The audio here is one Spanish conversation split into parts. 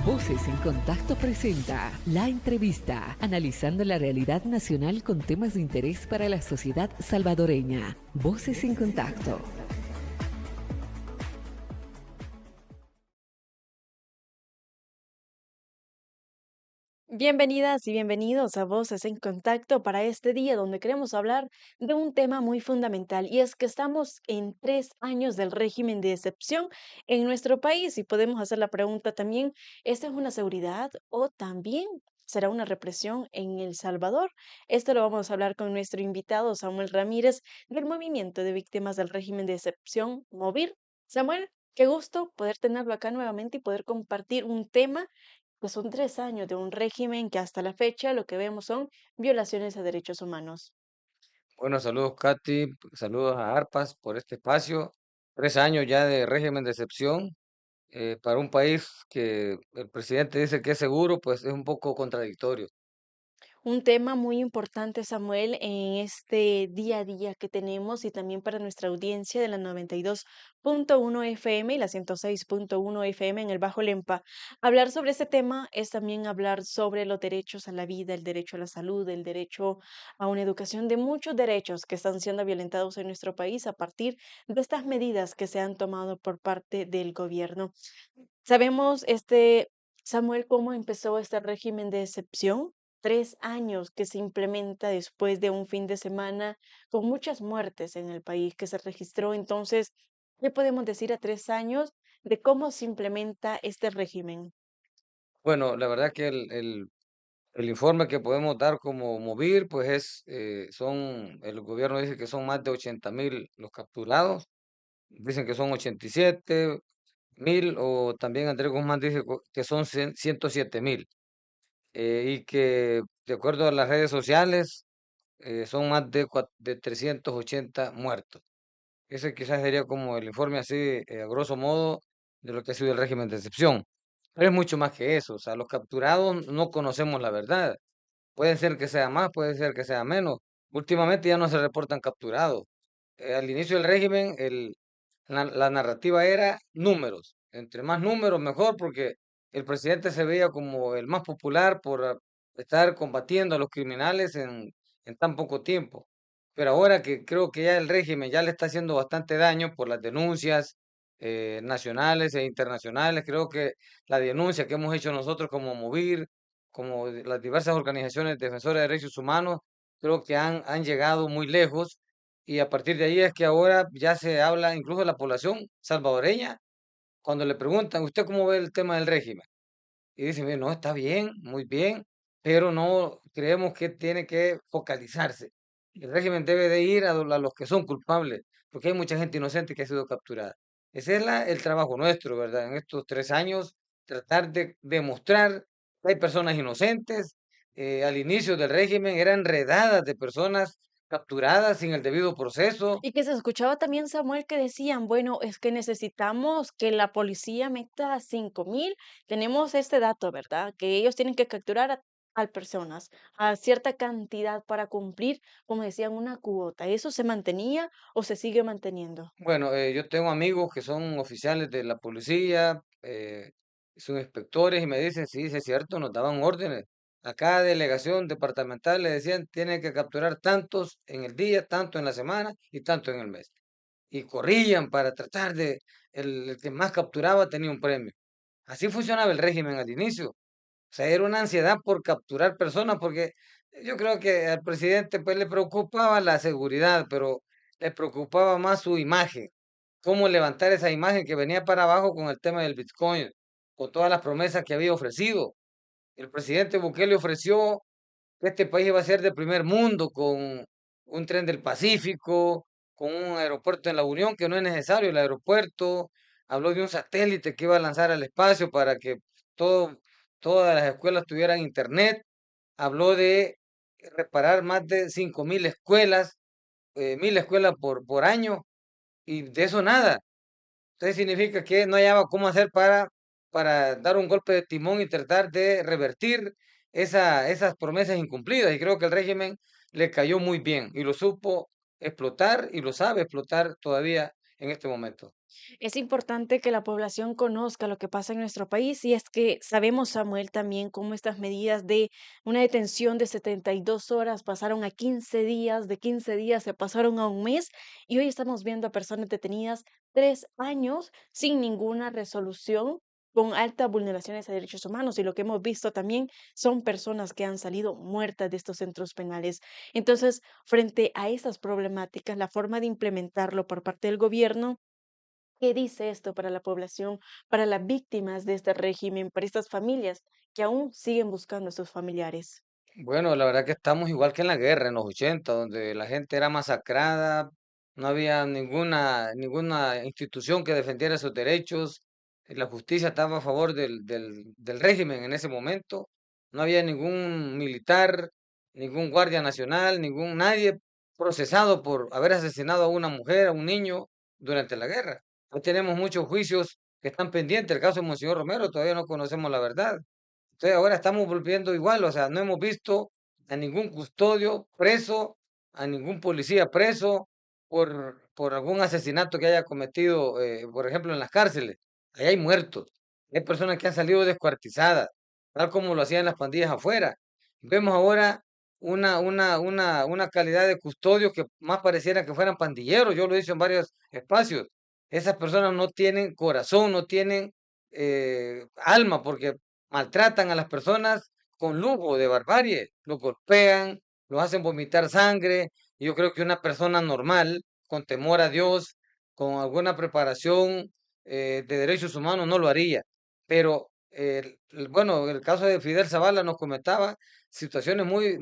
Voces en Contacto presenta La Entrevista, analizando la realidad nacional con temas de interés para la sociedad salvadoreña. Voces en Contacto. Bienvenidas y bienvenidos a Voces en Contacto para este día donde queremos hablar de un tema muy fundamental y es que estamos en 3 años del régimen de excepción en nuestro país y podemos hacer la pregunta también, ¿esta es una seguridad o también será una represión en El Salvador? Esto lo vamos a hablar con nuestro invitado Samuel Ramírez del Movimiento de Víctimas del Régimen de Excepción, MOVIR. Samuel, qué gusto poder tenerlo acá nuevamente y poder compartir un tema pues son 3 años de un régimen que hasta la fecha lo que vemos son violaciones a derechos humanos. Bueno, saludos Katy, saludos a Arpas por este espacio. 3 años ya de régimen de excepción para un país que el presidente dice que es seguro, pues es un poco contradictorio. Un tema muy importante, Samuel, en este día a día que tenemos y también para nuestra audiencia de la 92.1 FM y la 106.1 FM en el Bajo Lempa. Hablar sobre este tema es también hablar sobre los derechos a la vida, el derecho a la salud, el derecho a una educación, de muchos derechos que están siendo violentados en nuestro país a partir de estas medidas que se han tomado por parte del gobierno. Sabemos, Samuel, cómo empezó este régimen de excepción. 3 años que se implementa después de un fin de semana con muchas muertes en el país que se registró. Entonces, ¿qué podemos decir a 3 años de cómo se implementa este régimen? Bueno, la verdad que el informe que podemos dar como Movir, pues el gobierno dice que son más de 80.000 los capturados, dicen que son 87.000, o también Andrés Guzmán dice que son 107.000, y que de acuerdo a las redes sociales son más de 380 muertos. Ese quizás sería como el informe así, a grosso modo, de lo que ha sido el régimen de excepción. Pero es mucho más que eso. O sea, los capturados no conocemos la verdad. Puede ser que sea más, puede ser que sea menos. Últimamente ya no se reportan capturados. Al inicio del régimen, la narrativa era números. Entre más números, mejor, porque el presidente se veía como el más popular por estar combatiendo a los criminales en tan poco tiempo. Pero ahora que creo que ya el régimen ya le está haciendo bastante daño por las denuncias nacionales e internacionales, creo que la denuncia que hemos hecho nosotros como Movir, como las diversas organizaciones defensoras de derechos humanos, creo que han llegado muy lejos, y a partir de ahí es que ahora ya se habla incluso de la población salvadoreña, cuando le preguntan, ¿usted cómo ve el tema del régimen? Y dicen, "Mire, no, está bien, muy bien, pero no creemos que tiene que focalizarse. El régimen debe de ir a los que son culpables, porque hay mucha gente inocente que ha sido capturada. Ese es el trabajo nuestro, ¿verdad? En estos 3 años, tratar de demostrar que hay personas inocentes. Al inicio del régimen eran redadas de personas capturadas sin el debido proceso. Y que se escuchaba también, Samuel, que decían, bueno, es que necesitamos que la policía meta 5.000. Tenemos este dato, ¿verdad? Que ellos tienen que capturar a personas, a cierta cantidad para cumplir, como decían, una cuota. ¿Eso se mantenía o se sigue manteniendo? Bueno, yo tengo amigos que son oficiales de la policía, son inspectores, y me dicen, sí, sí es cierto, nos daban órdenes. A cada delegación departamental le decían, tienen que capturar tantos en el día, tanto en la semana y tanto en el mes. Y corrían para tratar el que más capturaba tenía un premio. Así funcionaba el régimen al inicio. O sea, era una ansiedad por capturar personas, porque yo creo que al presidente pues le preocupaba la seguridad, pero le preocupaba más su imagen, cómo levantar esa imagen que venía para abajo con el tema del Bitcoin, con todas las promesas que había ofrecido. El presidente Bukele ofreció que este país iba a ser de primer mundo, con un tren del Pacífico, con un aeropuerto en la Unión, que no es necesario el aeropuerto. Habló de un satélite que iba a lanzar al espacio para que todo, todas las escuelas tuvieran internet. Habló de reparar más de 5.000 escuelas, 1.000 escuelas por año, y de eso nada. Entonces significa que no hallaba cómo hacer para dar un golpe de timón y tratar de revertir esas promesas incumplidas. Y creo que el régimen le cayó muy bien y lo supo explotar y lo sabe explotar todavía en este momento. Es importante que la población conozca lo que pasa en nuestro país y es que sabemos, Samuel, también cómo estas medidas de una detención de 72 horas pasaron a 15 días, de 15 días se pasaron a un mes y hoy estamos viendo a personas detenidas 3 años sin ninguna resolución, con altas vulneraciones a derechos humanos y lo que hemos visto también son personas que han salido muertas de estos centros penales. Entonces, frente a estas problemáticas, la forma de implementarlo por parte del gobierno. ¿Qué dice esto para la población, para las víctimas de este régimen, para estas familias que aún siguen buscando a sus familiares? Bueno, la verdad que estamos igual que en la guerra, en los 80, donde la gente era masacrada, no había ninguna institución que defendiera sus derechos, y la justicia estaba a favor del régimen en ese momento, no había ningún militar, ningún guardia nacional, nadie procesado por haber asesinado a una mujer, a un niño durante la guerra. Hoy tenemos muchos juicios que están pendientes, el caso de Monseñor Romero, todavía no conocemos la verdad. Entonces ahora estamos volviendo igual, o sea, no hemos visto a ningún custodio preso, a ningún policía preso por algún asesinato que haya cometido, por ejemplo, en las cárceles. Ahí hay muertos, hay personas que han salido descuartizadas, tal como lo hacían las pandillas afuera. Vemos ahora una calidad de custodio que más pareciera que fueran pandilleros, yo lo he dicho en varios espacios. Esas personas no tienen corazón, no tienen alma, porque maltratan a las personas con lujo de barbarie, los golpean, los hacen vomitar sangre. Y yo creo que una persona normal, con temor a Dios, con alguna preparación de derechos humanos, no lo haría. Pero, bueno, el caso de Fidel Zavala nos comentaba situaciones muy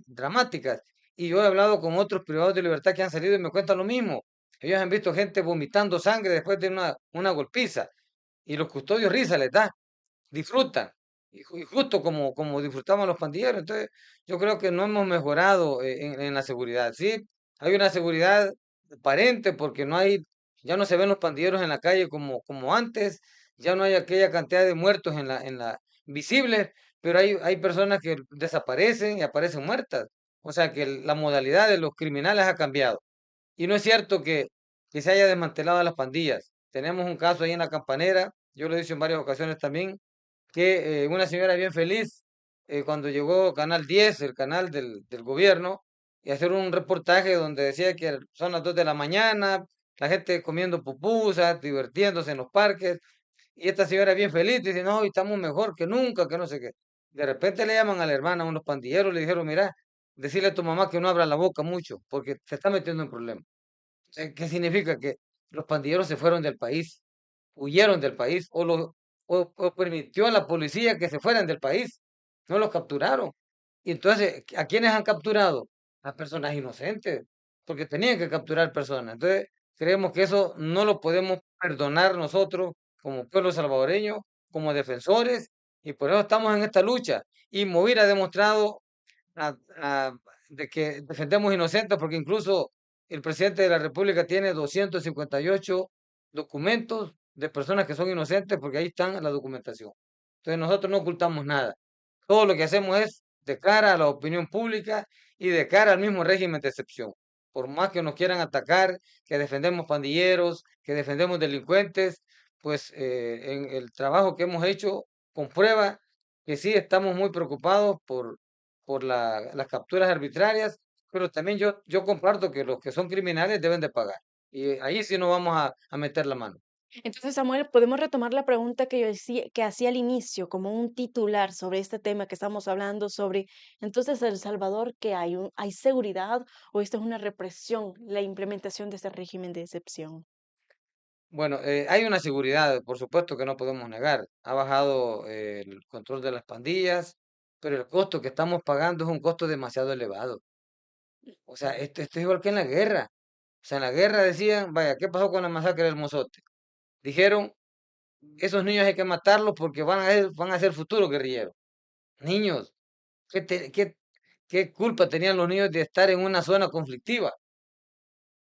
dramáticas. Y yo he hablado con otros privados de libertad que han salido y me cuentan lo mismo. Ellos han visto gente vomitando sangre después de una golpiza. Y los custodios risa les da, disfrutan, y justo como disfrutamos los pandilleros. Entonces, yo creo que no hemos mejorado en la seguridad. Sí, hay una seguridad aparente porque ya no se ven los pandilleros en la calle como antes, ya no hay aquella cantidad de muertos visibles, pero hay personas que desaparecen y aparecen muertas. O sea que la modalidad de los criminales ha cambiado. Y no es cierto que se haya desmantelado las pandillas. Tenemos un caso ahí en la Campanera, yo lo he dicho en varias ocasiones también, que una señora bien feliz cuando llegó Canal 10, el canal del gobierno, y hacer un reportaje donde decía que son las 2 de la mañana, la gente comiendo pupusas, divirtiéndose en los parques, y esta señora bien feliz dice, no, hoy estamos mejor que nunca, que no sé qué. De repente le llaman a la hermana, unos pandilleros, le dijeron, mira, decirle a tu mamá que no abra la boca mucho, porque se está metiendo en problemas. ¿Qué significa? Que los pandilleros se fueron del país, huyeron del país, o permitió a la policía que se fueran del país, no los capturaron. Y entonces, ¿a quiénes han capturado? A personas inocentes, porque tenían que capturar personas. Entonces, creemos que eso no lo podemos perdonar nosotros como pueblo salvadoreño, como defensores, y por eso estamos en esta lucha. Y Movir ha demostrado a- a- de que defendemos inocentes, porque incluso el presidente de la República tiene 258 documentos de personas que son inocentes, porque ahí están la documentación. Entonces nosotros no ocultamos nada. Todo lo que hacemos es de cara a la opinión pública y de cara al mismo régimen de excepción. Por más que nos quieran atacar, que defendemos pandilleros, que defendemos delincuentes, pues en el trabajo que hemos hecho comprueba que sí estamos muy preocupados por las capturas arbitrarias, pero también yo comparto que los que son criminales deben de pagar. Y ahí sí no vamos a meter la mano. Entonces, Samuel, podemos retomar la pregunta que yo decía, que hacía al inicio, como un titular sobre este tema que estamos hablando sobre, entonces, El Salvador, ¿qué hay? ¿Hay seguridad o esto es una represión, la implementación de este régimen de excepción? Bueno, hay una seguridad, por supuesto que no podemos negar. Ha bajado el control de las pandillas, pero el costo que estamos pagando es un costo demasiado elevado. O sea, esto es igual que en la guerra. O sea, en la guerra decían, vaya, ¿qué pasó con la masacre del Mozote? Dijeron, esos niños hay que matarlos porque van a ser futuros guerrilleros. Niños, ¿qué, te- qué, qué culpa tenían los niños de estar en una zona conflictiva?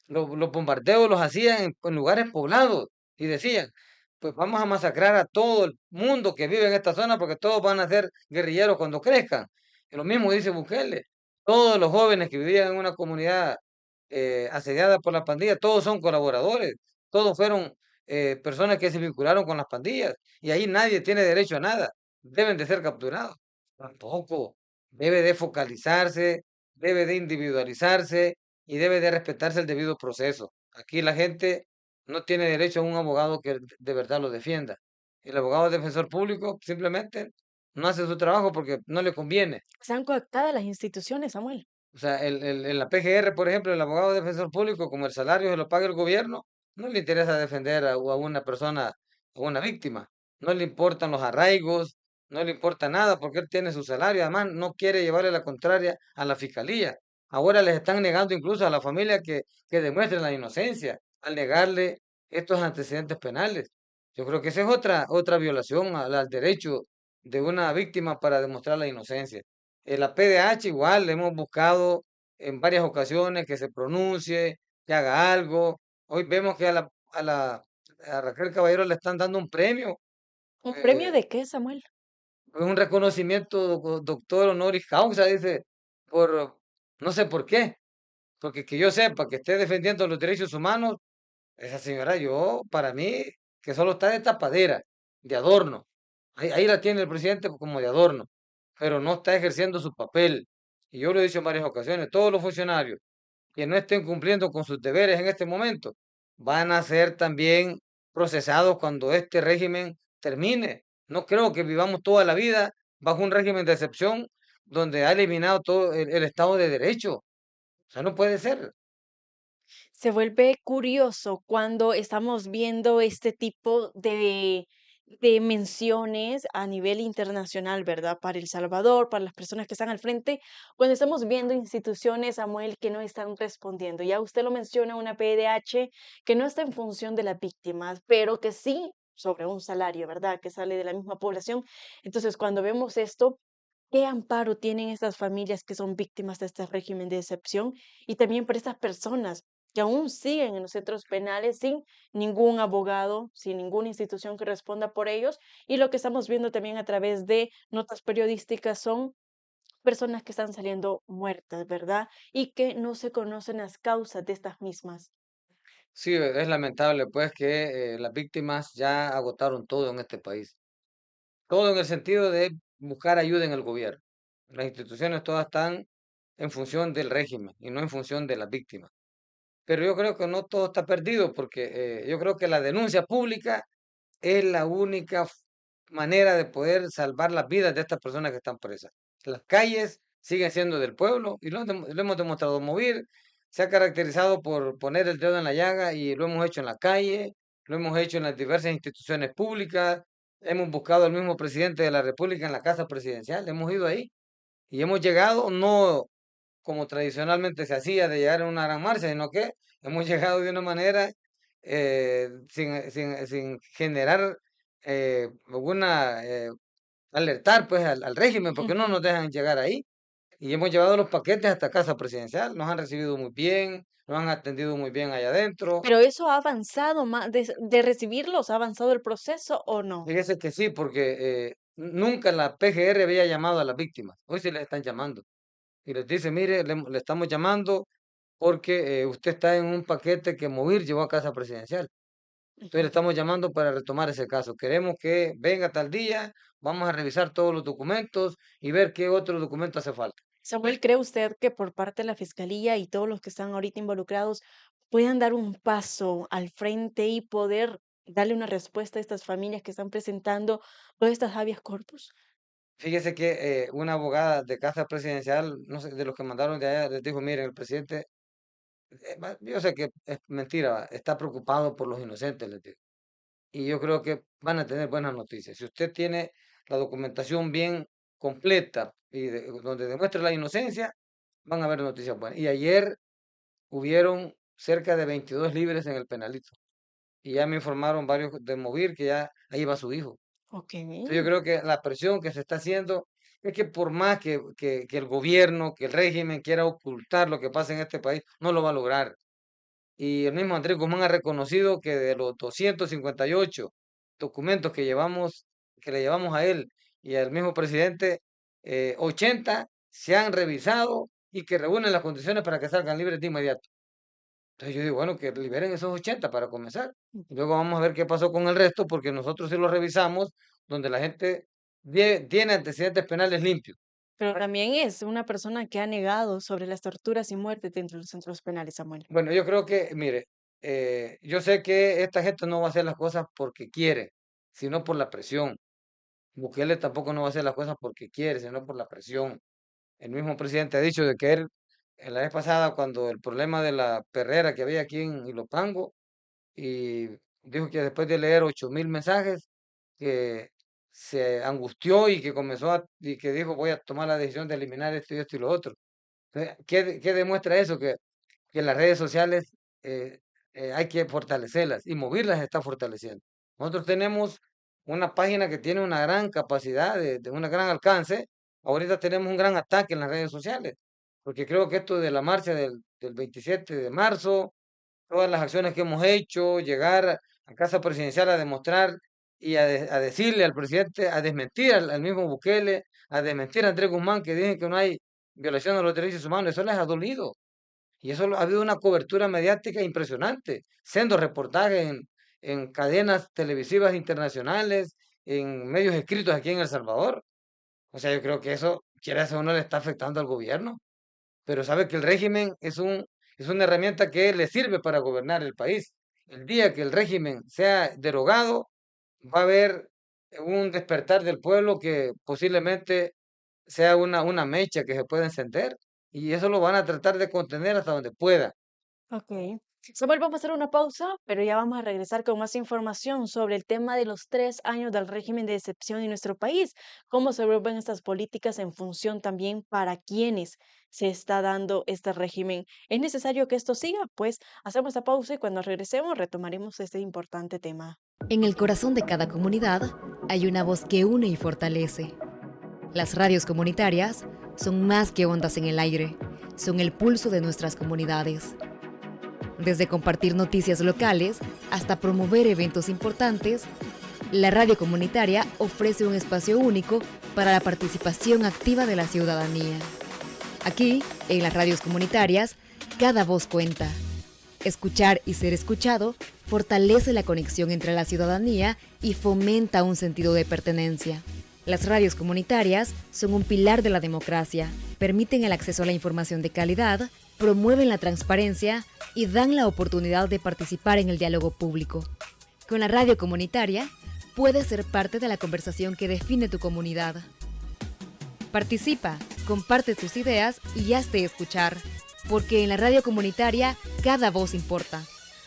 Los bombardeos los hacían en lugares poblados y decían, pues vamos a masacrar a todo el mundo que vive en esta zona porque todos van a ser guerrilleros cuando crezcan. Y lo mismo dice Bukele. Todos los jóvenes que vivían en una comunidad asediada por la pandilla, todos son colaboradores, todos fueron personas que se vincularon con las pandillas y ahí nadie tiene derecho a nada, deben de ser capturados. Tampoco, debe de focalizarse, debe de individualizarse y debe de respetarse el debido proceso. Aquí la gente no tiene derecho a un abogado que de verdad lo defienda. El abogado defensor público simplemente no hace su trabajo porque no le conviene. Están coactadas las instituciones, Samuel. O sea, en la PGR, por ejemplo, el abogado defensor público, como el salario se lo paga el gobierno, no le interesa defender a una persona, a una víctima. No le importan los arraigos, no le importa nada porque él tiene su salario. Además, no quiere llevarle la contraria a la fiscalía. Ahora les están negando incluso a la familia que demuestren la inocencia al negarle estos antecedentes penales. Yo creo que esa es otra violación al derecho de una víctima para demostrar la inocencia. La PDH igual, le hemos buscado en varias ocasiones que se pronuncie, que haga algo. Hoy vemos que a Raquel Caballero le están dando un premio, ¿Un premio eh, de qué, Samuel? un reconocimiento doctor honoris causa, dice, por no sé por qué, porque que yo sepa que esté defendiendo los derechos humanos, esa señora, yo, para mí, que solo está de tapadera, de adorno. Ahí la tiene el presidente como de adorno, pero no está ejerciendo su papel. Y yo lo he dicho en varias ocasiones, todos los funcionarios que no estén cumpliendo con sus deberes en este momento van a ser también procesados cuando este régimen termine. No creo que vivamos toda la vida bajo un régimen de excepción donde ha eliminado todo el Estado de Derecho. O sea, no puede ser. Se vuelve curioso cuando estamos viendo este tipo de menciones a nivel internacional, ¿verdad? Para El Salvador, para las personas que están al frente, cuando estamos viendo instituciones, Samuel, que no están respondiendo. Ya usted lo menciona, una PDH que no está en función de las víctimas, pero que sí sobre un salario, ¿verdad? Que sale de la misma población. Entonces, cuando vemos esto, ¿qué amparo tienen estas familias que son víctimas de este régimen de excepción? Y también para estas personas que aún siguen en los centros penales sin ningún abogado, sin ninguna institución que responda por ellos. Y lo que estamos viendo también a través de notas periodísticas son personas que están saliendo muertas, ¿verdad? Y que no se conocen las causas de estas mismas. Sí, es lamentable pues que las víctimas ya agotaron todo en este país. Todo en el sentido de buscar ayuda en el gobierno. Las instituciones todas están en función del régimen y no en función de las víctimas. Pero yo creo que no todo está perdido porque yo creo que la denuncia pública es la única manera de poder salvar las vidas de estas personas que están presas. Las calles siguen siendo del pueblo y lo hemos demostrado. Mover se ha caracterizado por poner el dedo en la llaga y lo hemos hecho en la calle, lo hemos hecho en las diversas instituciones públicas, hemos buscado al mismo presidente de la República en la casa presidencial, hemos ido ahí y hemos llegado no como tradicionalmente se hacía de llegar en una gran marcha, sino que hemos llegado de una manera sin generar alguna, alertar pues al régimen, porque no nos dejan llegar ahí. Y hemos llevado los paquetes hasta casa presidencial, nos han recibido muy bien, nos han atendido muy bien allá adentro. Pero eso ha avanzado más de recibirlos, ¿ha avanzado el proceso o no? Fíjese que sí, porque nunca la PGR había llamado a las víctimas, hoy sí les están llamando. Y les dice, mire, le estamos llamando porque usted está en un paquete que Movir llevó a casa presidencial. Entonces le Ujú. estamos llamando para retomar ese caso. Queremos que venga tal día, vamos a revisar todos los documentos y ver qué otro documento hace falta. Samuel, ¿cree usted que por parte de la Fiscalía y todos los que están ahorita involucrados puedan dar un paso al frente y poder darle una respuesta a estas familias que están presentando todas estas habeas corpus? Fíjese que una abogada de casa presidencial, no sé, de los que mandaron de allá, les dijo, miren, el presidente, yo sé que es mentira, está preocupado por los inocentes, les digo. Y yo creo que van a tener buenas noticias. Si usted tiene la documentación bien completa y donde demuestre la inocencia, van a haber noticias buenas. Y ayer hubieron cerca de 22 libres en el penalito. Y ya me informaron varios de Movir que ya ahí va su hijo. Ok. Entonces yo creo que la presión que se está haciendo es que por más que el gobierno, que el régimen quiera ocultar lo que pasa en este país, no lo va a lograr. Y el mismo Andrés Guzmán ha reconocido que de los 258 documentos que le llevamos a él y al mismo presidente, 80 se han revisado y que reúnen las condiciones para que salgan libres de inmediato. Entonces yo digo, bueno, que liberen esos 80 para comenzar. Luego vamos a ver qué pasó con el resto, porque nosotros sí lo revisamos, donde la gente tiene antecedentes penales limpios. Pero también es una persona que ha negado sobre las torturas y muertes dentro de los centros penales, Samuel. Bueno, yo creo que, mire, yo sé que esta gente no va a hacer las cosas porque quiere, sino por la presión. Bukele tampoco no va a hacer las cosas porque quiere, sino por la presión. El mismo presidente ha dicho de que él, en la vez pasada, cuando el problema de la perrera que había aquí en Ilopango, y dijo que después de leer 8.000 mensajes, que se angustió y que y que dijo, voy a tomar la decisión de eliminar esto y esto y lo otro. Entonces, ¿qué demuestra eso? Que las redes sociales eh, hay que fortalecerlas y moverlas está fortaleciendo. Nosotros tenemos una página que tiene una gran capacidad, de un gran alcance. Ahorita tenemos un gran ataque en las redes sociales, porque creo que esto de la marcha del 27 de marzo, todas las acciones que hemos hecho, llegar a Casa Presidencial a demostrar y a decirle al presidente, a desmentir al mismo Bukele, a desmentir a Andrés Guzmán, que dicen que no hay violación de los derechos humanos, eso les ha dolido. Y eso ha habido una cobertura mediática impresionante, siendo reportajes en cadenas televisivas internacionales, en medios escritos aquí en El Salvador. O sea, yo creo que eso, quiera o no, le está afectando al gobierno, pero sabe que el régimen es una herramienta que le sirve para gobernar el país. El día que el régimen sea derogado, va a haber un despertar del pueblo que posiblemente sea una mecha que se pueda encender, y eso lo van a tratar de contener hasta donde pueda. Ok. Samuel, vamos a hacer una pausa, pero ya vamos a regresar con más información sobre el tema de los 3 años del régimen de excepción en nuestro país, cómo se vuelven estas políticas en función también para quienes se está dando este régimen. ¿Es necesario que esto siga? Pues hacemos la pausa y cuando regresemos retomaremos este importante tema. En el corazón de cada comunidad hay una voz que une y fortalece. Las radios comunitarias son más que ondas en el aire, son el pulso de nuestras comunidades. Desde compartir noticias locales hasta promover eventos importantes, la radio comunitaria ofrece un espacio único para la participación activa de la ciudadanía. Aquí, en las radios comunitarias, cada voz cuenta. Escuchar y ser escuchado fortalece la conexión entre la ciudadanía y fomenta un sentido de pertenencia. Las radios comunitarias son un pilar de la democracia, permiten el acceso a la información de calidad, promueven la transparencia y dan la oportunidad de participar en el diálogo público. Con la radio comunitaria, puedes ser parte de la conversación que define tu comunidad. Participa, comparte tus ideas y hazte escuchar, porque en la radio comunitaria cada voz importa.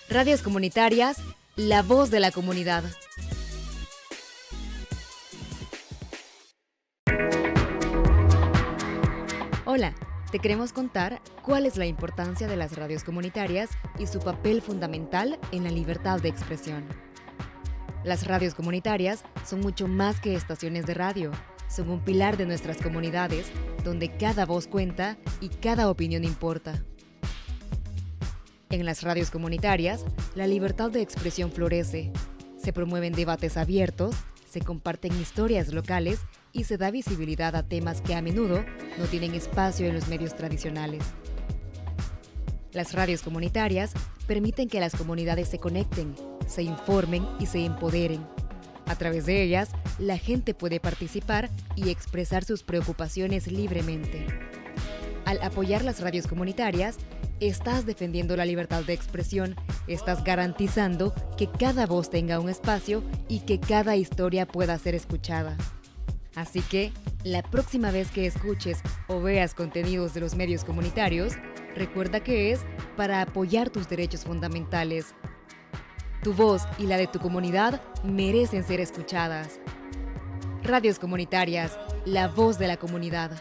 Radios comunitarias, la voz de la comunidad. Hola, te queremos contar cuál es la importancia de las radios comunitarias y su papel fundamental en la libertad de expresión. Las radios comunitarias son mucho más que estaciones de radio. Son un pilar de nuestras comunidades, donde cada voz cuenta y cada opinión importa. En las radios comunitarias, la libertad de expresión florece. Se promueven debates abiertos, se comparten historias locales y se da visibilidad a temas que a menudo no tienen espacio en los medios tradicionales. Las radios comunitarias permiten que las comunidades se conecten, se informen y se empoderen. A través de ellas, la gente puede participar y expresar sus preocupaciones libremente. Al apoyar las radios comunitarias, estás defendiendo la libertad de expresión, estás garantizando que cada voz tenga un espacio y que cada historia pueda ser escuchada. Así que, la próxima vez que escuches o veas contenidos de los medios comunitarios, recuerda que es para apoyar tus derechos fundamentales. Tu voz y la de tu comunidad merecen ser escuchadas. Radios comunitarias, la voz de la comunidad.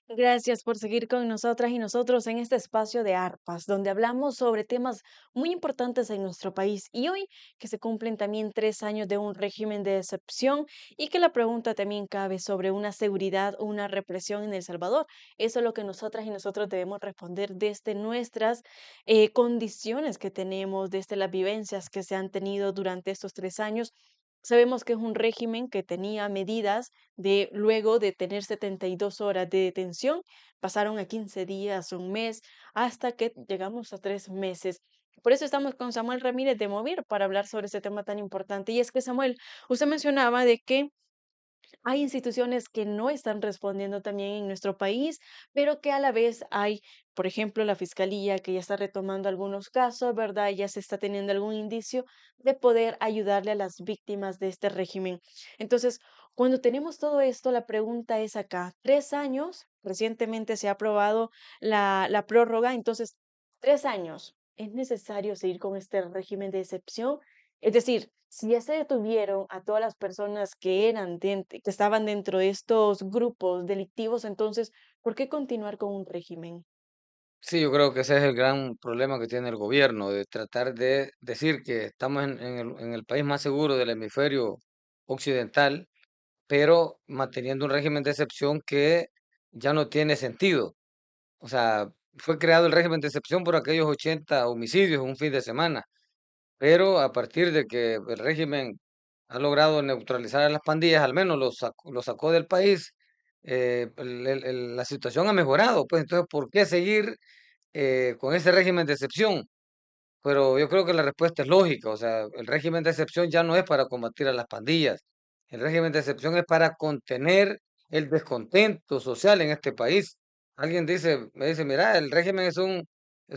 Gracias por seguir con nosotras y nosotros en este espacio de ARPAS, donde hablamos sobre temas muy importantes en nuestro país. Y hoy que se cumplen también 3 años de un régimen de excepción y que la pregunta también cabe sobre una seguridad o una represión en El Salvador. Eso es lo que nosotras y nosotros debemos responder desde nuestras condiciones que tenemos, desde las vivencias que se han tenido durante estos 3 años Sabemos que es un régimen que tenía medidas de luego de tener 72 horas de detención, pasaron a 15 días, un mes, hasta que llegamos a 3 meses. Por eso estamos con Samuel Ramírez de Movir para hablar sobre ese tema tan importante. Y es que, Samuel, usted mencionaba de que hay instituciones que no están respondiendo también en nuestro país, pero que a la vez hay, por ejemplo, la Fiscalía que ya está retomando algunos casos, ¿verdad? Ya se está teniendo algún indicio de poder ayudarle a las víctimas de este régimen. Entonces, cuando tenemos todo esto, la pregunta es acá, 3 años, recientemente se ha aprobado la prórroga, entonces, 3 años, ¿es necesario seguir con este régimen de excepción? Es decir, si ya se detuvieron a todas las personas que que estaban dentro de estos grupos delictivos, entonces, ¿por qué continuar con un régimen? Sí, yo creo que ese es el gran problema que tiene el gobierno, de tratar de decir que estamos en el país más seguro del hemisferio occidental, pero manteniendo un régimen de excepción que ya no tiene sentido. O sea, fue creado el régimen de excepción por aquellos 80 homicidios en un fin de semana, pero a partir de que el régimen ha logrado neutralizar a las pandillas, al menos los sacó del país, la situación ha mejorado. Pues entonces, ¿por qué seguir con ese régimen de excepción? Pero yo creo que la respuesta es lógica, o sea, el régimen de excepción ya no es para combatir a las pandillas, el régimen de excepción es para contener el descontento social en este país. Alguien me dice, mira, el régimen es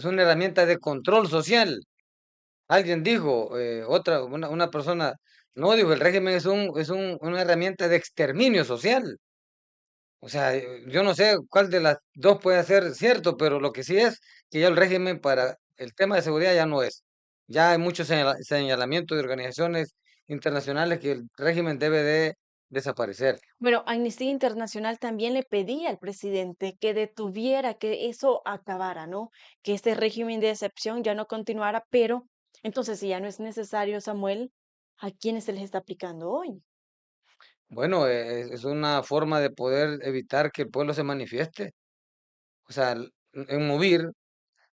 una herramienta de control social. Alguien dijo, una persona, no, dijo, el régimen una herramienta de exterminio social. O sea, yo no sé cuál de las dos puede ser cierto, pero lo que sí es que ya el régimen para el tema de seguridad ya no es. Ya hay muchos señalamientos de organizaciones internacionales que el régimen debe de desaparecer. Bueno, Amnistía Internacional también le pedía al presidente que detuviera, que eso acabara, ¿no? Que este régimen de excepción ya no continuara, pero entonces si ya no es necesario, Samuel, ¿a quiénes se les está aplicando hoy? Bueno, es una forma de poder evitar que el pueblo se manifieste. O sea, en Movir,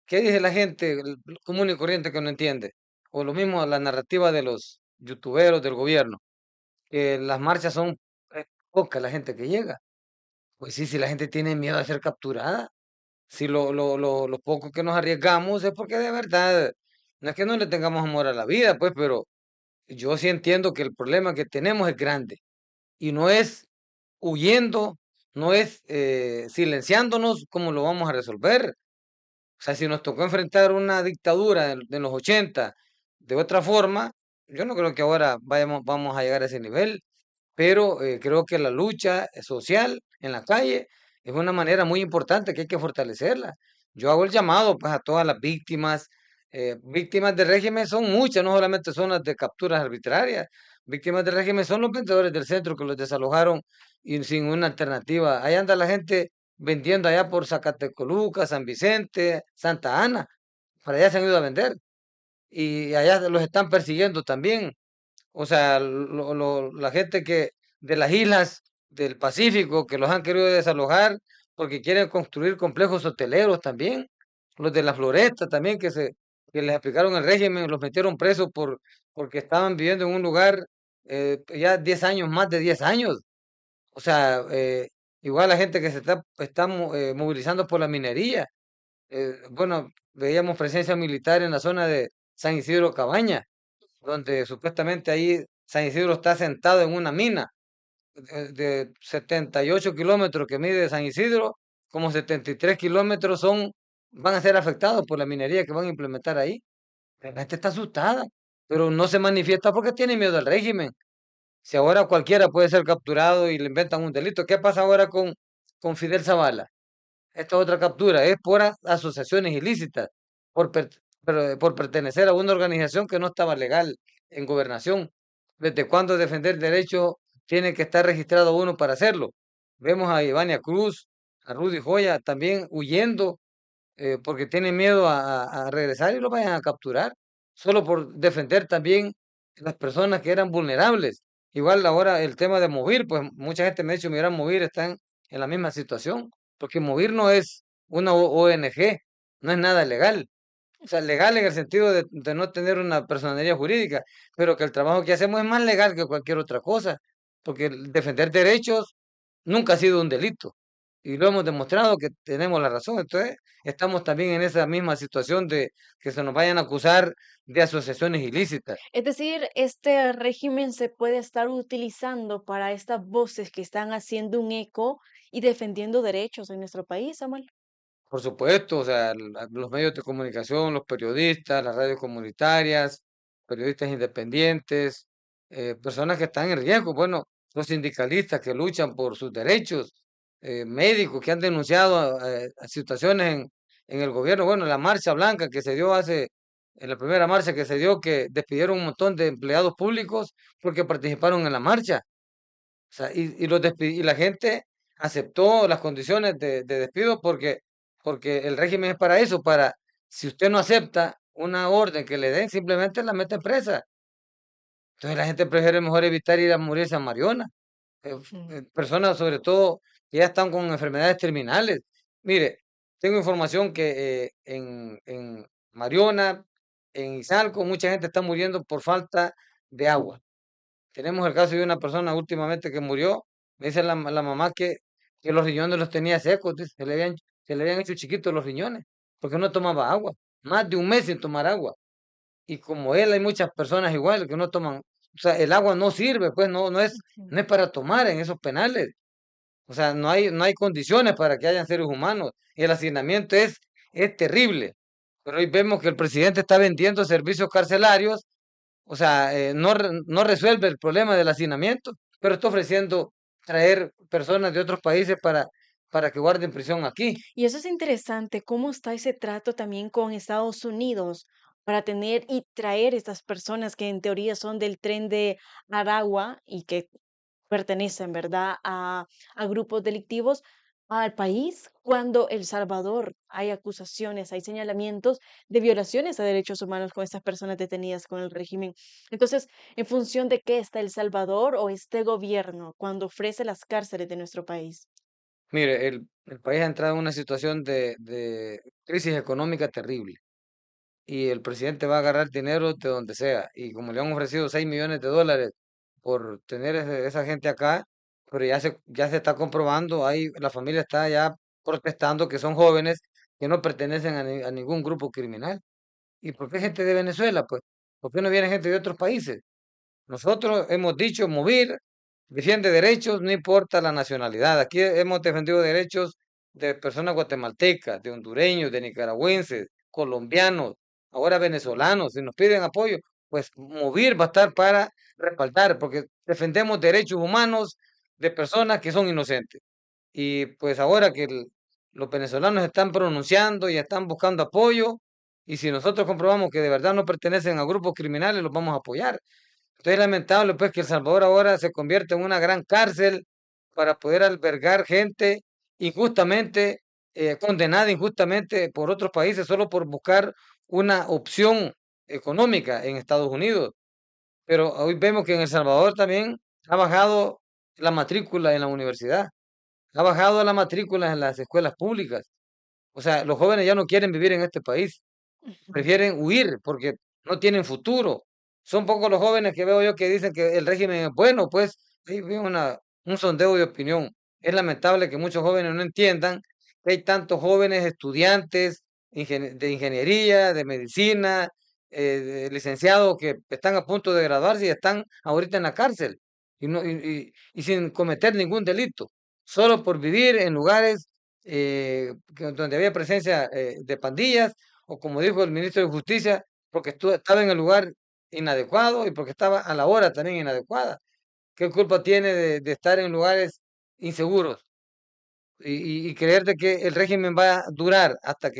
¿qué dice la gente común y corriente que no entiende? O lo mismo la narrativa de los youtuberos del gobierno, que las marchas son poca la gente que llega. Pues sí, si la gente tiene miedo a ser capturada, si lo poco que nos arriesgamos es porque de verdad, no es que no le tengamos amor a la vida, pues, pero yo sí entiendo que el problema que tenemos es grande y no es huyendo, no es silenciándonos como lo vamos a resolver. O sea, si nos tocó enfrentar una dictadura de los 80 de otra forma, yo no creo que ahora vamos a llegar a ese nivel, pero creo que la lucha social en la calle es una manera muy importante que hay que fortalecerla. Yo hago el llamado pues a todas las víctimas, víctimas del régimen son muchas, no solamente son las de capturas arbitrarias, víctimas del régimen son los vendedores del centro que los desalojaron y sin una alternativa. Ahí anda la gente vendiendo allá por Zacatecoluca, San Vicente, Santa Ana, para allá se han ido a vender y allá los están persiguiendo también. O sea, la gente que de las islas del Pacífico que los han querido desalojar porque quieren construir complejos hoteleros también. Los de la Floresta también que les aplicaron el régimen, los metieron presos porque estaban viviendo en un lugar ya 10 años, más de 10 años. O sea, igual la gente que está movilizando por la minería. Bueno, veíamos presencia militar en la zona de San Isidro Cabaña donde supuestamente ahí San Isidro está sentado en una mina de 78 kilómetros que mide San Isidro, como 73 kilómetros van a ser afectados por la minería que van a implementar ahí. La gente está asustada, pero no se manifiesta porque tiene miedo al régimen. Si ahora cualquiera puede ser capturado y le inventan un delito, ¿qué pasa ahora con Fidel Zavala? Esta otra captura es por asociaciones ilícitas, por pertenecer a una organización que no estaba legal en gobernación. ¿Desde cuándo defender derecho tiene que estar registrado uno para hacerlo? Vemos a Ivania Cruz, a Rudy Joya también huyendo porque tienen miedo a regresar y lo vayan a capturar, solo por defender también las personas que eran vulnerables. Igual ahora el tema de Movir, pues mucha gente me ha dicho, mira, Movir están en la misma situación, porque Movir no es una ONG, no es nada legal. o sea, legal en el sentido de no tener una personalidad jurídica, pero que el trabajo que hacemos es más legal que cualquier otra cosa, porque el defender derechos nunca ha sido un delito. Y lo hemos demostrado que tenemos la razón. Entonces, estamos también en esa misma situación de que se nos vayan a acusar de asociaciones ilícitas. Es decir, este régimen se puede estar utilizando para estas voces que están haciendo un eco y defendiendo derechos en nuestro país, Samuel. Por supuesto, o sea, los medios de comunicación, los periodistas, las radios comunitarias, periodistas independientes, personas que están en riesgo, bueno, los sindicalistas que luchan por sus derechos, médicos que han denunciado a situaciones en el gobierno, bueno, la marcha blanca que se dio en la primera marcha que se dio, que despidieron un montón de empleados públicos porque participaron en la marcha. O sea, y la gente aceptó las condiciones de despido porque el régimen es para eso, para si usted no acepta una orden que le den, simplemente la mete presa. Entonces la gente prefiere mejor evitar ir a morirse a Mariona. Personas sobre todo que ya están con enfermedades terminales. Mire, tengo información que en Mariona, en Izalco, mucha gente está muriendo por falta de agua. Tenemos el caso de una persona últimamente que murió. Me dice la mamá que los riñones los tenía secos, dice, se le habían hecho chiquitos los riñones, porque no tomaba agua. Más de un mes sin tomar agua. Y como él, hay muchas personas igual que no toman, o sea, el agua no sirve, pues no es para tomar en esos penales. O sea, no hay condiciones para que hayan seres humanos. Y el hacinamiento es terrible. Pero hoy vemos que el presidente está vendiendo servicios carcelarios, o sea, no resuelve el problema del hacinamiento, pero está ofreciendo traer personas de otros países para que guarden prisión aquí. Y eso es interesante, cómo está ese trato también con Estados Unidos para tener y traer estas personas que en teoría son del tren de Aragua y que pertenecen, ¿verdad?, a grupos delictivos al país, cuando El Salvador hay acusaciones, hay señalamientos de violaciones a derechos humanos con estas personas detenidas con el régimen. Entonces, ¿en función de qué está El Salvador o este gobierno cuando ofrece las cárceles de nuestro país? Mire, el país ha entrado en una situación de crisis económica terrible y el presidente va a agarrar dinero de donde sea. Y como le han ofrecido 6 millones de dólares por tener esa gente acá, pero ya se está comprobando, ahí la familia está ya protestando que son jóvenes que no pertenecen a ningún grupo criminal. ¿Y por qué gente de Venezuela? Pues, ¿por qué no viene gente de otros países? Nosotros hemos dicho mover, defiende derechos, no importa la nacionalidad. Aquí hemos defendido derechos de personas guatemaltecas, de hondureños, de nicaragüenses, colombianos, ahora venezolanos. Si nos piden apoyo, pues mover va a estar para respaldar, porque defendemos derechos humanos de personas que son inocentes. Y pues ahora que los venezolanos están pronunciando y están buscando apoyo, y si nosotros comprobamos que de verdad no pertenecen a grupos criminales, los vamos a apoyar. Entonces es lamentable pues que El Salvador ahora se convierte en una gran cárcel para poder albergar gente injustamente condenada injustamente por otros países solo por buscar una opción económica en Estados Unidos. Pero hoy vemos que en El Salvador también ha bajado la matrícula en la universidad, ha bajado la matrícula en las escuelas públicas. O sea, los jóvenes ya no quieren vivir en este país, prefieren huir porque no tienen futuro. Son pocos los jóvenes que veo yo que dicen que el régimen es bueno, pues ahí veo un sondeo de opinión. Es lamentable que muchos jóvenes no entiendan que hay tantos jóvenes estudiantes de ingeniería, de medicina, de licenciados que están a punto de graduarse y están ahorita en la cárcel y sin cometer ningún delito, solo por vivir en lugares donde había presencia de pandillas o como dijo el ministro de Justicia, porque estaba en el lugar inadecuado y porque estaba a la hora también inadecuada. ¿Qué culpa tiene de estar en lugares inseguros y creer de que el régimen va a durar hasta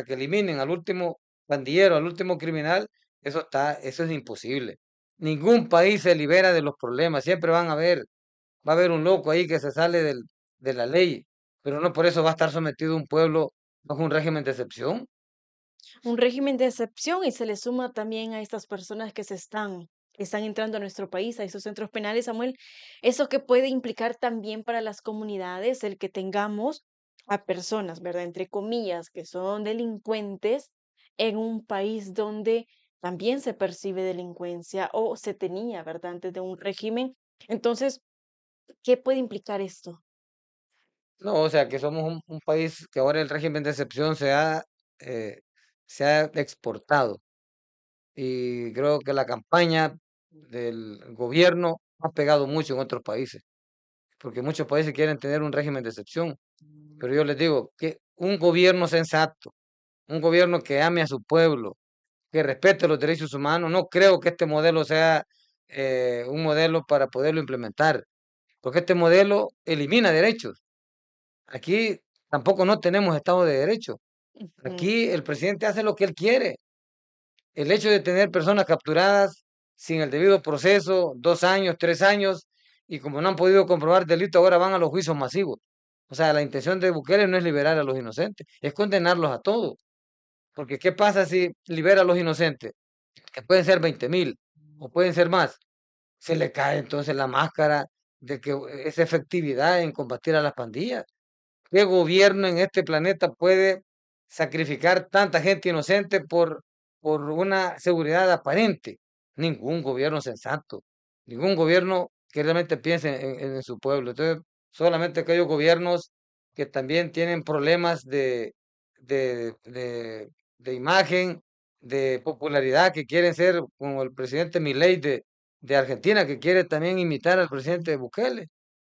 que eliminen al último pandillero, al último criminal? Eso es imposible. Ningún país se libera de los problemas, siempre va a haber un loco ahí que se sale de la ley, pero no por eso va a estar sometido un pueblo bajo un régimen de excepción. Un régimen de excepción y se le suma también a estas personas que están entrando a nuestro país, a esos centros penales, Samuel, eso que puede implicar también para las comunidades el que tengamos a personas, ¿verdad? Entre comillas, que son delincuentes en un país donde también se percibe delincuencia o se tenía, ¿verdad?, antes de un régimen. Entonces, ¿qué puede implicar esto? No, o sea, que somos un país que ahora el régimen de excepción eh, se ha exportado. Y creo que la campaña del gobierno ha pegado mucho en otros países, porque muchos países quieren tener un régimen de excepción. Pero yo les digo que un gobierno sensato, un gobierno que ame a su pueblo, que respete los derechos humanos, no creo que este modelo sea un modelo para poderlo implementar, porque este modelo elimina derechos. Aquí tampoco no tenemos Estado de Derecho. Ujú. Aquí el presidente hace lo que él quiere. El hecho de tener personas capturadas sin el debido proceso, 2 años, 3 años, y como no han podido comprobar delito, ahora van a los juicios masivos. O sea, la intención de Bukele no es liberar a los inocentes, es condenarlos a todos. Porque ¿qué pasa si libera a los inocentes? Que pueden ser 20.000 o pueden ser más. Se le cae entonces la máscara de que esa efectividad en combatir a las pandillas. ¿Qué gobierno en este planeta puede sacrificar tanta gente inocente por una seguridad aparente? Ningún gobierno sensato, ningún gobierno que realmente piense en su pueblo. Entonces, solamente aquellos gobiernos que también tienen problemas de, de, de imagen, de popularidad, que quieren ser como el presidente Milei de Argentina, que quiere también imitar al presidente Bukele,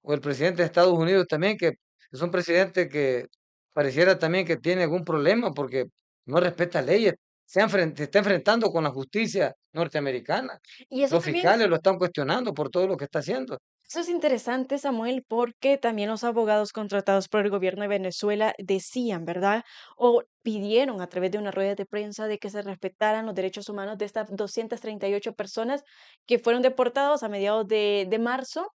o el presidente de Estados Unidos también, que es un presidente que pareciera también que tiene algún problema porque no respeta leyes. Se está enfrentando con la justicia norteamericana. Y eso Los también fiscales lo están cuestionando por todo lo que está haciendo. Eso es interesante, Samuel, porque también los abogados contratados por el gobierno de Venezuela decían, ¿verdad? O pidieron a través de una rueda de prensa de que se respetaran los derechos humanos de estas 238 personas que fueron deportados a mediados de marzo,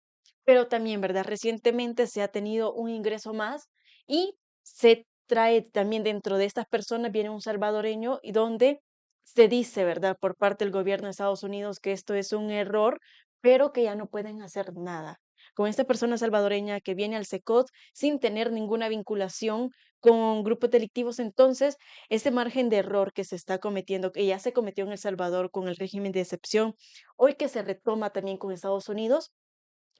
pero también, ¿verdad? Recientemente se ha tenido un ingreso más y se trae también dentro de estas personas, viene un salvadoreño y donde se dice, ¿verdad? Por parte del gobierno de Estados Unidos que esto es un error, pero que ya no pueden hacer nada. Con esta persona salvadoreña que viene al SECOT sin tener ninguna vinculación con grupos delictivos, entonces ese margen de error que se está cometiendo, que ya se cometió en El Salvador con el régimen de excepción, hoy que se retoma también con Estados Unidos,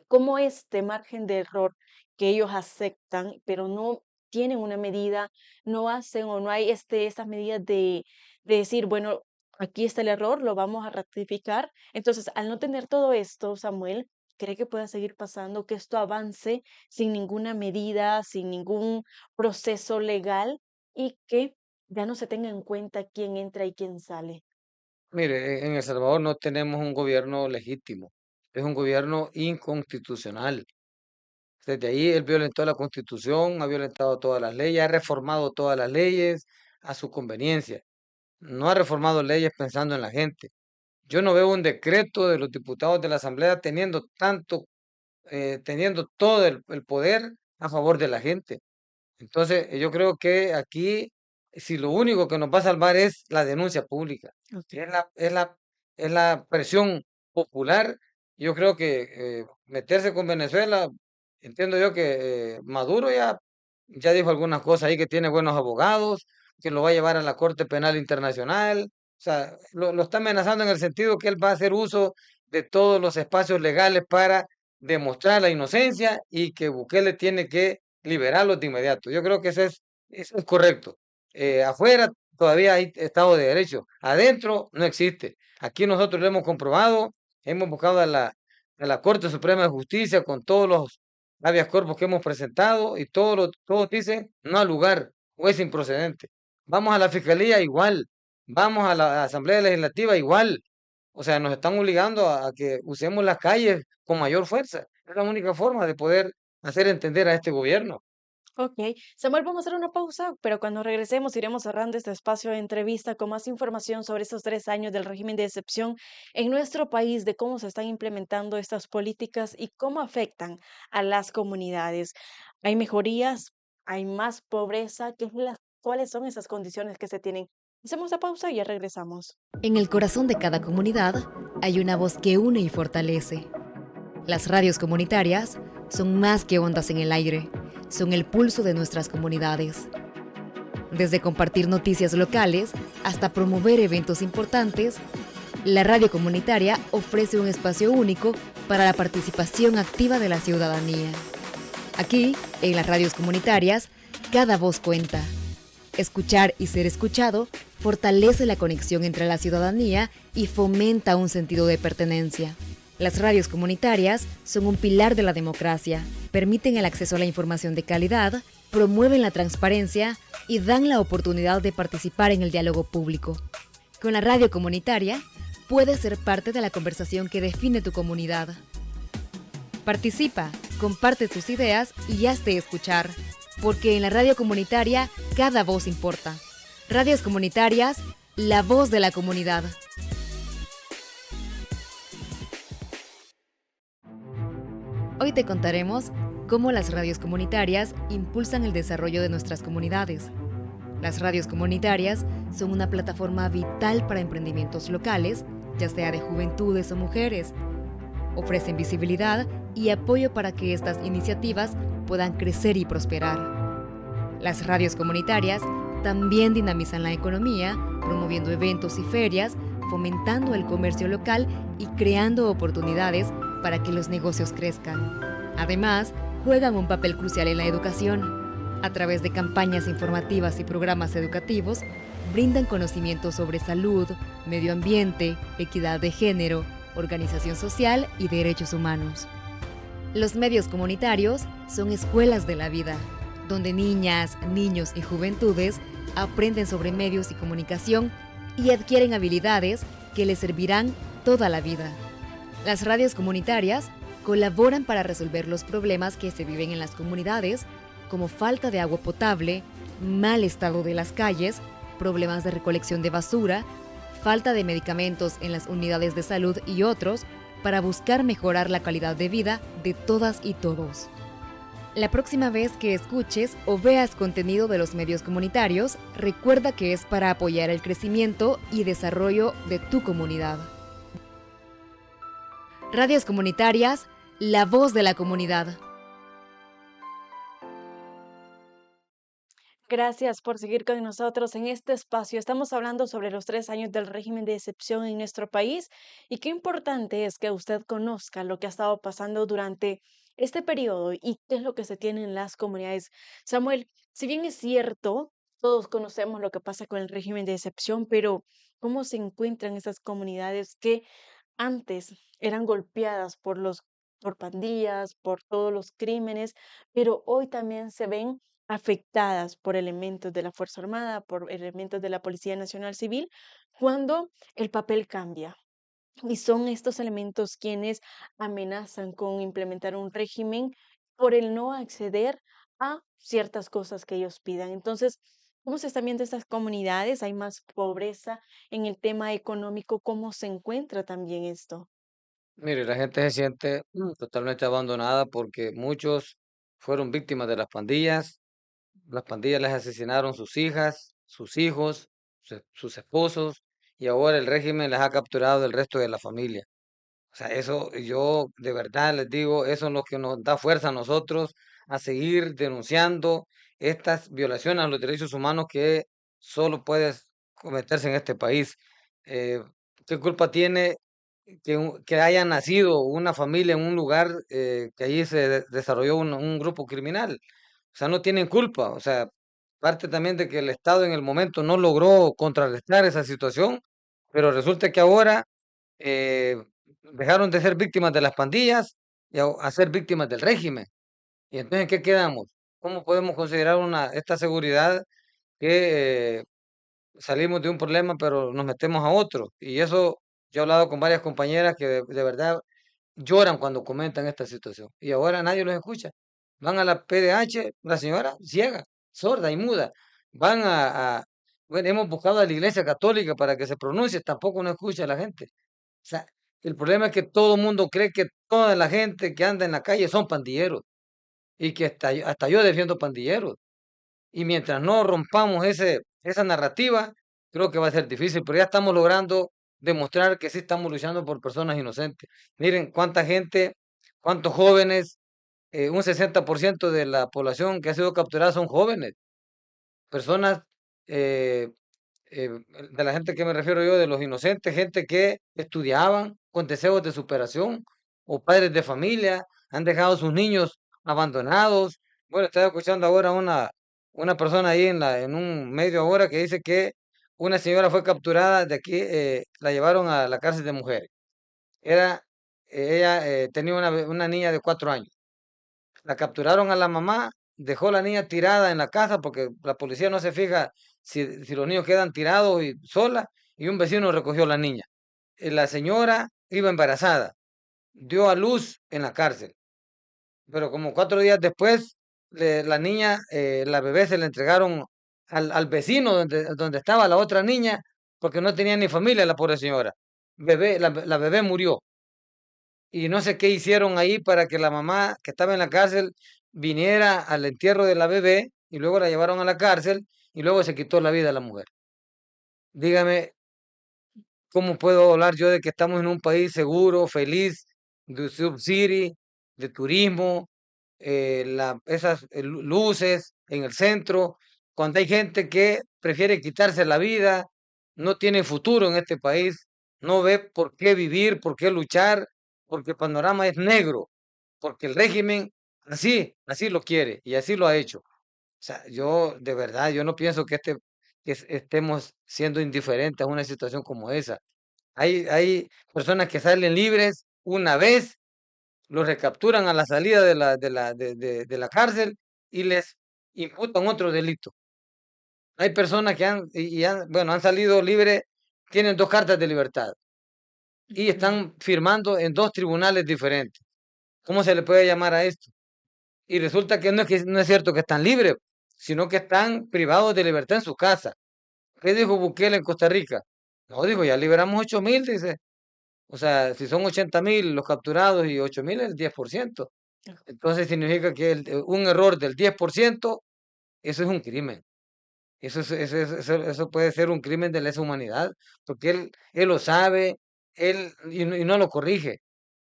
como este margen de error que ellos aceptan, pero no tienen una medida, no hacen o no hay esas medidas de decir, bueno, aquí está el error, lo vamos a rectificar. Entonces, al no tener todo esto, Samuel, ¿cree que pueda seguir pasando, que esto avance sin ninguna medida, sin ningún proceso legal y que ya no se tenga en cuenta quién entra y quién sale? Mire, en El Salvador no tenemos un gobierno legítimo, es un gobierno inconstitucional. Desde ahí él violentó la Constitución, ha violentado todas las leyes, ha reformado todas las leyes a su conveniencia. No ha reformado leyes pensando en la gente. Yo no veo un decreto de los diputados de la Asamblea teniendo todo el poder a favor de la gente. Entonces, yo creo que aquí, si lo único que nos va a salvar es la denuncia pública, Ok. es la presión popular, yo creo que meterse con Venezuela, entiendo yo que Maduro ya dijo algunas cosas ahí, que tiene buenos abogados, que lo va a llevar a la Corte Penal Internacional. O sea, lo está amenazando en el sentido que él va a hacer uso de todos los espacios legales para demostrar la inocencia, y que Bukele tiene que liberarlos de inmediato. Yo creo que eso es correcto. Afuera todavía hay Estado de Derecho, adentro no existe. Aquí nosotros lo hemos comprobado, hemos buscado a la Corte Suprema de Justicia con todos los habeas corpus que hemos presentado, y todos dicen no al lugar, o es improcedente. Vamos a la Fiscalía igual, vamos a la Asamblea Legislativa igual. O sea, nos están obligando a que usemos las calles con mayor fuerza. Es la única forma de poder hacer entender a este gobierno. Ok, Samuel, vamos a hacer una pausa, pero cuando regresemos iremos cerrando este espacio de entrevista con más información sobre estos 3 años del régimen de excepción en nuestro país, de cómo se están implementando estas políticas y cómo afectan a las comunidades. ¿Hay mejorías? ¿Hay más pobreza? ¿Cuáles son esas condiciones que se tienen? Hacemos la pausa y ya regresamos. En el corazón de cada comunidad hay una voz que une y fortalece. Las radios comunitarias son más que ondas en el aire, son el pulso de nuestras comunidades. Desde compartir noticias locales hasta promover eventos importantes, la radio comunitaria ofrece un espacio único para la participación activa de la ciudadanía. Aquí, en las radios comunitarias, cada voz cuenta. Escuchar y ser escuchado fortalece la conexión entre la ciudadanía y fomenta un sentido de pertenencia. Las radios comunitarias son un pilar de la democracia, permiten el acceso a la información de calidad, promueven la transparencia y dan la oportunidad de participar en el diálogo público. Con la radio comunitaria, puedes ser parte de la conversación que define tu comunidad. Participa, comparte tus ideas y hazte escuchar, porque en la radio comunitaria cada voz importa. Radios comunitarias, la voz de la comunidad. Hoy te contaremos cómo las radios comunitarias impulsan el desarrollo de nuestras comunidades. Las radios comunitarias son una plataforma vital para emprendimientos locales, ya sea de juventudes o mujeres. Ofrecen visibilidad y apoyo para que estas iniciativas puedan crecer y prosperar. Las radios comunitarias también dinamizan la economía, promoviendo eventos y ferias, fomentando el comercio local y creando oportunidades para que los negocios crezcan. Además, juegan un papel crucial en la educación. A través de campañas informativas y programas educativos, brindan conocimientos sobre salud, medio ambiente, equidad de género, organización social y derechos humanos. Los medios comunitarios son escuelas de la vida, donde niñas, niños y juventudes aprenden sobre medios y comunicación y adquieren habilidades que les servirán toda la vida. Las radios comunitarias colaboran para resolver los problemas que se viven en las comunidades, como falta de agua potable, mal estado de las calles, problemas de recolección de basura, falta de medicamentos en las unidades de salud y otros, para buscar mejorar la calidad de vida de todas y todos. La próxima vez que escuches o veas contenido de los medios comunitarios, recuerda que es para apoyar el crecimiento y desarrollo de tu comunidad. Radios comunitarias, la voz de la comunidad. Gracias por seguir con nosotros en este espacio. Estamos hablando sobre los 3 años del régimen de excepción en nuestro país y qué importante es que usted conozca lo que ha estado pasando durante este periodo y qué es lo que se tiene en las comunidades. Samuel, si bien es cierto, todos conocemos lo que pasa con el régimen de excepción, pero ¿cómo se encuentran esas comunidades que antes eran golpeadas por pandillas, por todos los crímenes, pero hoy también se ven afectadas por elementos de la Fuerza Armada, por elementos de la Policía Nacional Civil, cuando el papel cambia? Y son estos elementos quienes amenazan con implementar un régimen por el no acceder a ciertas cosas que ellos pidan. Entonces, ¿cómo se están viendo estas comunidades? ¿Hay más pobreza en el tema económico? ¿Cómo se encuentra también esto? Mire, la gente se siente totalmente abandonada porque muchos fueron víctimas de las pandillas les asesinaron sus hijas, sus hijos, sus esposos, y ahora el régimen les ha capturado del resto de la familia. O sea, eso yo de verdad les digo, eso es lo que nos da fuerza a nosotros a seguir denunciando estas violaciones a los derechos humanos que solo puedes cometerse en este país. Eh, ¿Qué culpa tiene que haya nacido una familia en un lugar que allí se desarrolló un grupo criminal? O sea, no tienen culpa. O sea, parte también de que el Estado en el momento no logró contrarrestar esa situación, pero resulta que ahora eh, dejaron de ser víctimas de las pandillas y a ser víctimas del régimen. ¿Y entonces en qué quedamos? ¿Cómo podemos considerar esta seguridad que salimos de un problema pero nos metemos a otro? Y eso yo he hablado con varias compañeras que de verdad lloran cuando comentan esta situación. Y ahora nadie los escucha. Van a la PDH, la señora ciega, sorda y muda. Van bueno, hemos buscado a la Iglesia Católica para que se pronuncie, tampoco no escucha a la gente. O sea, el problema es que todo el mundo cree que toda la gente que anda en la calle son pandilleros y que hasta yo defiendo pandilleros. Y mientras no rompamos esa narrativa, creo que va a ser difícil, pero ya estamos logrando demostrar que sí estamos luchando por personas inocentes. Miren cuánta gente, cuántos jóvenes, un 60% de la población que ha sido capturada son jóvenes, personas eh, de la gente que me refiero yo, de los inocentes, gente que estudiaban con deseos de superación o padres de familia, han dejado a sus niños abandonados. Bueno, estaba escuchando ahora una persona ahí en un medio ahora que dice que una señora fue capturada de aquí, la llevaron a la cárcel de mujeres. Era, ella tenía una niña de 4 años. La capturaron a la mamá, dejó la niña tirada en la casa porque la policía no se fija si los niños quedan tirados y sola, y un vecino recogió a la niña. La señora iba embarazada, dio a luz en la cárcel, pero como 4 días después, la niña, la bebé se la entregaron al vecino donde estaba la otra niña, porque no tenía ni familia la pobre señora. La bebé murió y no sé qué hicieron ahí para que la mamá que estaba en la cárcel viniera al entierro de la bebé y luego la llevaron a la cárcel y luego se quitó la vida a la mujer. Dígame, ¿cómo puedo hablar yo de que estamos en un país seguro, feliz, de subsidy, de turismo, esas luces en el centro, cuando hay gente que prefiere quitarse la vida, no tiene futuro en este país, no ve por qué vivir, por qué luchar, porque el panorama es negro, porque el régimen así lo quiere y así lo ha hecho. O sea, yo de verdad, yo no pienso que estemos siendo indiferentes a una situación como esa. Hay personas que salen libres una vez, los recapturan a la salida de la cárcel y les imputan otro delito. Hay personas que bueno, han salido libres, tienen 2 cartas de libertad y Ujú. están firmando en 2 tribunales diferentes. ¿Cómo se le puede llamar a esto? Y resulta que no es cierto que están libres, sino que están privados de libertad en su casa. ¿Qué dijo Bukele en Costa Rica? No, dijo, ya liberamos 8.000, dice. O sea, si son 80.000 los capturados y 8.000 es el 10%. Entonces significa que un error del 10%, eso es un crimen. Eso puede ser un crimen de lesa humanidad, porque él lo sabe, y no lo corrige.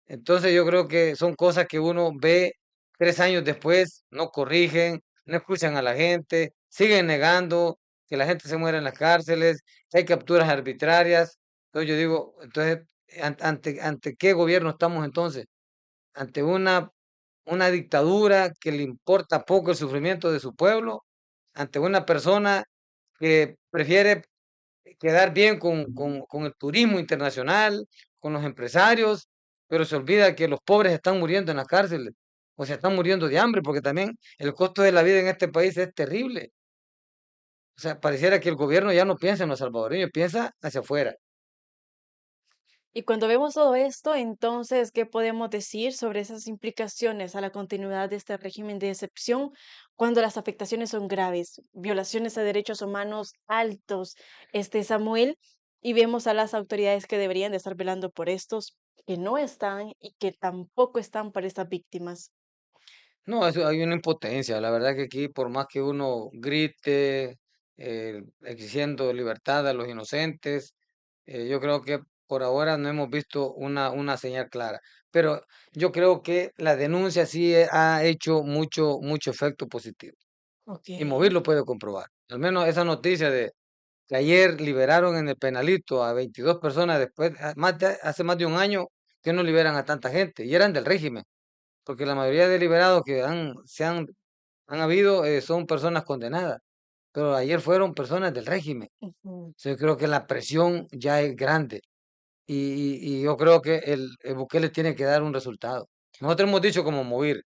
Entonces yo creo que son cosas que uno ve 3 años después, no corrigen, no escuchan a la gente, siguen negando que la gente se muera en las cárceles, que hay capturas arbitrarias. Entonces yo digo, entonces, ¿ante qué gobierno estamos entonces? ¿Ante una dictadura que le importa poco el sufrimiento de su pueblo? ¿Ante una persona que prefiere quedar bien con el turismo internacional, con los empresarios, pero se olvida que los pobres están muriendo en las cárceles o se están muriendo de hambre, porque también el costo de la vida en este país es terrible? O sea, pareciera que el gobierno ya no piensa en los salvadoreños, piensa hacia afuera. Y cuando vemos todo esto, entonces, ¿qué podemos decir sobre esas implicaciones a la continuidad de este régimen de excepción cuando las afectaciones son graves, violaciones a derechos humanos altos, Samuel, y vemos a las autoridades que deberían de estar velando por estos, que no están y que tampoco están para estas víctimas? No, hay una impotencia. La verdad que aquí, por más que uno grite, exigiendo libertad a los inocentes, yo creo que por ahora no hemos visto una señal clara. Pero yo creo que la denuncia sí ha hecho mucho, mucho efecto positivo. Ok. Y Movir lo puede comprobar. Al menos esa noticia de que ayer liberaron en el penalito a 22 personas después, hace más de un año que no liberan a tanta gente, y eran del régimen, porque la mayoría de liberados que han habido, son personas condenadas, pero ayer fueron personas del régimen. Ujú. Yo creo que la presión ya es grande y yo creo que el Bukele tiene que dar un resultado. Nosotros hemos dicho como Movir,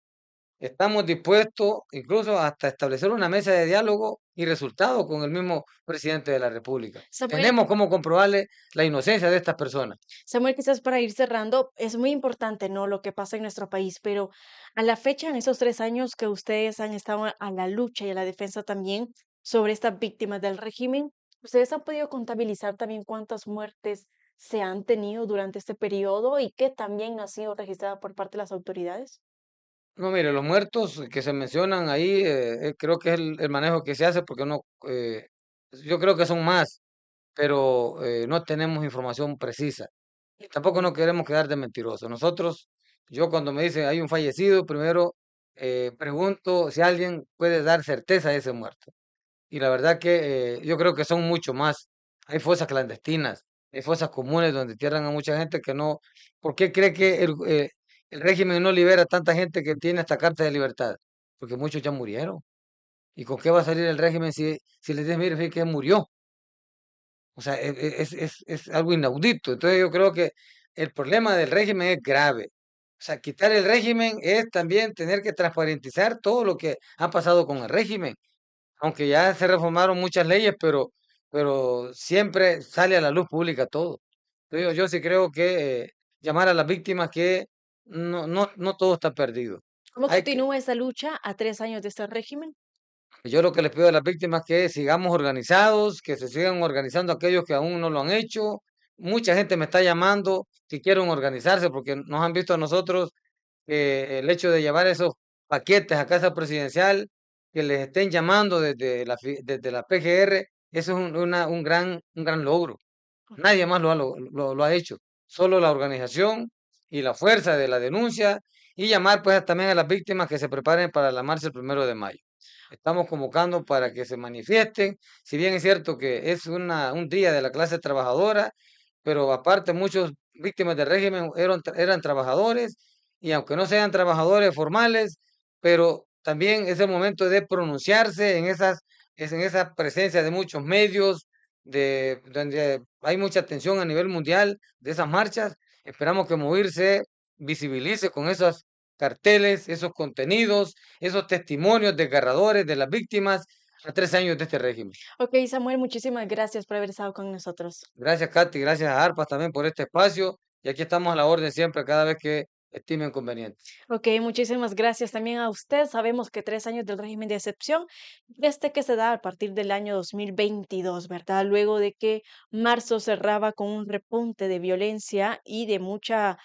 estamos dispuestos incluso hasta establecer una mesa de diálogo y resultado con el mismo presidente de la República. Samuel, Tenemos cómo comprobarle la inocencia de estas personas. Samuel, quizás para ir cerrando, es muy importante, ¿no? Lo que pasa en nuestro país, pero a la fecha, en esos 3 años que ustedes han estado a la lucha y a la defensa también sobre estas víctimas del régimen, ¿ustedes han podido contabilizar también cuántas muertes se han tenido durante este periodo y qué también ha sido registrada por parte de las autoridades? No, mire, los muertos que se mencionan ahí, creo que es el manejo que se hace porque no, yo creo que son más, pero no tenemos información precisa. Y tampoco Ujú. nos queremos quedar de mentirosos. Yo cuando me dicen hay un fallecido, primero pregunto si alguien puede dar certeza de ese muerto. y la verdad que yo creo que son mucho más. Hay fosas clandestinas, hay fosas comunes donde entierran a mucha gente que no. ¿Por qué cree que el régimen no libera a tanta gente que tiene esta carta de libertad? Porque muchos ya murieron. ¿Y con qué va a salir el régimen si les dices, mire, fíjate que murió? O sea, es algo inaudito. Entonces yo creo que el problema del régimen es grave. O sea, quitar el régimen es también tener que transparentizar todo lo que ha pasado con el régimen. Aunque ya se reformaron muchas leyes, pero siempre sale a la luz pública todo. Entonces yo sí creo que llamar a las víctimas que no todo está perdido. ¿Cómo Hay que, continúa esa lucha a 3 años de este régimen? yo lo que les pido a las víctimas es que sigamos organizados, que se sigan organizando aquellos que aún no lo han hecho. Mucha gente me está llamando que quieren organizarse porque nos han visto a nosotros el hecho de llevar esos paquetes a casa presidencial, que les estén llamando desde la PGR, eso es un gran logro. Nadie más lo ha hecho. Solo la organización y la fuerza de la denuncia y llamar pues también a las víctimas que se preparen para la marcha el 1 de mayo. Estamos convocando para que se manifiesten, si bien es cierto que es un día de la clase trabajadora, pero aparte muchos víctimas del régimen eran trabajadores y aunque no sean trabajadores formales, pero también es el momento de pronunciarse en esa presencia de muchos medios, donde hay mucha atención a nivel mundial de esas marchas. Esperamos que Movir se visibilice con esos carteles, esos contenidos, esos testimonios desgarradores de las víctimas a 3 años de este régimen. Ok, Samuel, muchísimas gracias por haber estado con nosotros. Gracias, Katy, gracias a ARPAS también por este espacio y aquí estamos a la orden siempre cada vez que estimen conveniente. Ok, muchísimas gracias también a usted. Sabemos que 3 años del régimen de excepción, desde que se da a partir del año 2022, ¿verdad? Luego de que marzo cerraba con un repunte de violencia y de mucha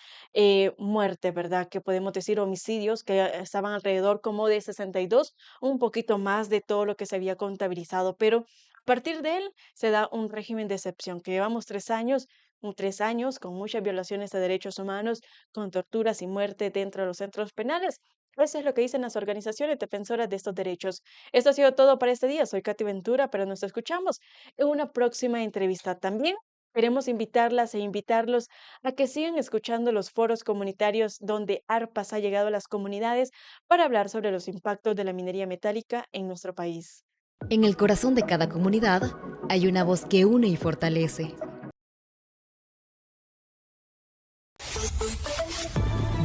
muerte, ¿verdad? Que podemos decir homicidios que estaban alrededor como de 62, un poquito más de todo lo que se había contabilizado, pero a partir de él se da un régimen de excepción, que llevamos 3 años, 3 años con muchas violaciones de derechos humanos, con torturas y muerte dentro de los centros penales. Eso es lo que dicen las organizaciones defensoras de estos derechos. Esto ha sido todo para este día. Soy Katy Ventura, pero nos escuchamos en una próxima entrevista. También queremos invitarlas e invitarlos a que sigan escuchando los foros comunitarios donde ARPAS ha llegado a las comunidades para hablar sobre los impactos de la minería metálica en nuestro país. En el corazón de cada comunidad hay una voz que une y fortalece.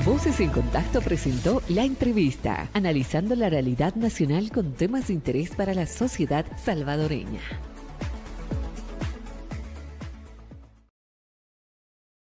Voces en Contacto presentó La Entrevista, analizando la realidad nacional con temas de interés para la sociedad salvadoreña.